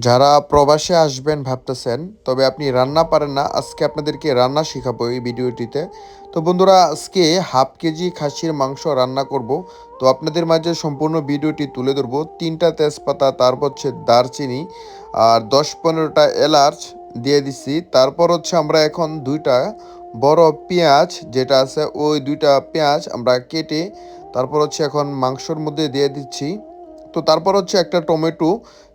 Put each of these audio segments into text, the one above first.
যারা প্রবাসে আসবেন ভাবতেছেন, তবে আপনি রান্না পারেন না, আজকে আপনাদেরকে রান্না শেখাবো এই ভিডিওটিতে। তো বন্ধুরা, আজকে হাফ কেজি খাসির মাংস রান্না করব। তো আপনাদের মাঝে সম্পূর্ণ ভিডিওটি তুলে ধরবো। 3টা তেজপাতা, তারপর হচ্ছে দারচিনি, আর 10-15টা এলাচ দিয়ে দিচ্ছি। তারপর হচ্ছে আমরা এখন 2টা বড় পেঁয়াজ যেটা আছে, ওই 2টা পেঁয়াজ আমরা কেটে তারপর হচ্ছে এখন মাংসর মধ্যে দিয়ে দিচ্ছি। তো তারপর হচ্ছে একটা টমেটো,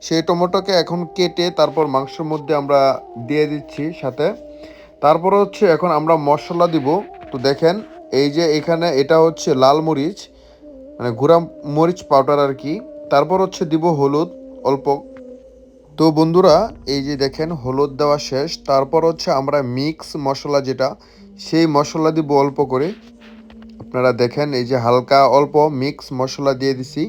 সেই টমেটোকে এখন কেটে তারপর মাংসের মধ্যে আমরা দিয়ে দিচ্ছি সাথে। তারপর হচ্ছে এখন আমরা মশলা দিব। তো দেখেন, এই যে এখানে এটা হচ্ছে লাল মরিচ, মানে গুঁড়া মরিচ পাউডার আর কি। তারপর হচ্ছে দিব হলুদ অল্প। তো বন্ধুরা, এই যে দেখেন হলুদ দেওয়া শেষ। তারপর হচ্ছে আমরা মিক্স মশলা যেটা, সেই মশলা দিব অল্প করে। আপনারা দেখেন এই যে হালকা অল্প মিক্স মশলা দিয়ে দিছি।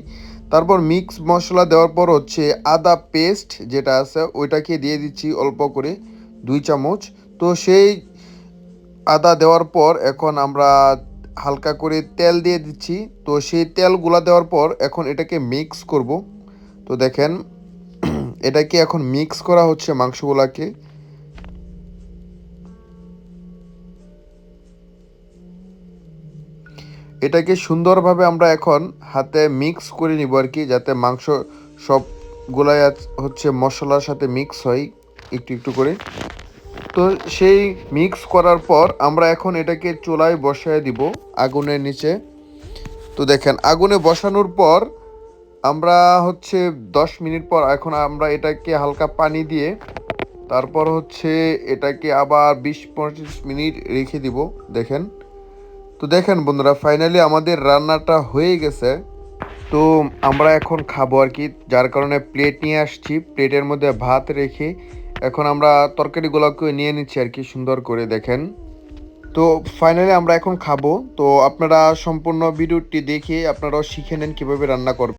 তারপর মিক্স মশলা দেওয়ার পর হচ্ছে আদা পেস্ট যেটা আছে ওইটাকে দিয়ে দিচ্ছি অল্প করে 2 চামচ। তো সেই আদা দেওয়ার পর এখন আমরা হালকা করে তেল দিয়ে দিচ্ছি। তো সেই তেলগুলা দেওয়ার পর এখন এটাকে মিক্স করব। তো দেখেন এটাকে এখন মিক্স করা হচ্ছে মাংসগুলাকে। এটাকে সুন্দরভাবে আমরা এখন হাতে মিক্স করে নিব আর কি, যাতে মাংস সবগুলাই হচ্ছে মশলার সাথে মিক্স হয় একটু একটু করে। তো সেই মিক্স করার পর আমরা এখন এটাকে চুলায় বসায় দিব আগুনের নিচে। তো দেখেন আগুনে বসানোর পর আমরা হচ্ছে 10 মিনিট পর এখন আমরা এটাকে হালকা পানি দিয়ে তারপর হচ্ছে এটাকে আবার 20-25 মিনিট রেখে দিব। দেখেন, তো দেখেন বন্ধুরা, ফাইনালি আমাদের রান্নাটা হয়ে গেছে। তো আমরা এখন খাবো আর কি, যার কারণে প্লেট নিয়ে আসছি। প্লেটের মধ্যে ভাত রেখে এখন আমরা তরকারিগুলোকে নিয়ে নিচ্ছি আর কি সুন্দর করে। দেখেন, তো ফাইনালি আমরা এখন খাবো। তো আপনারা সম্পূর্ণ ভিডিওটি দেখে আপনারাও শিখে নেন কীভাবে রান্না করবেন।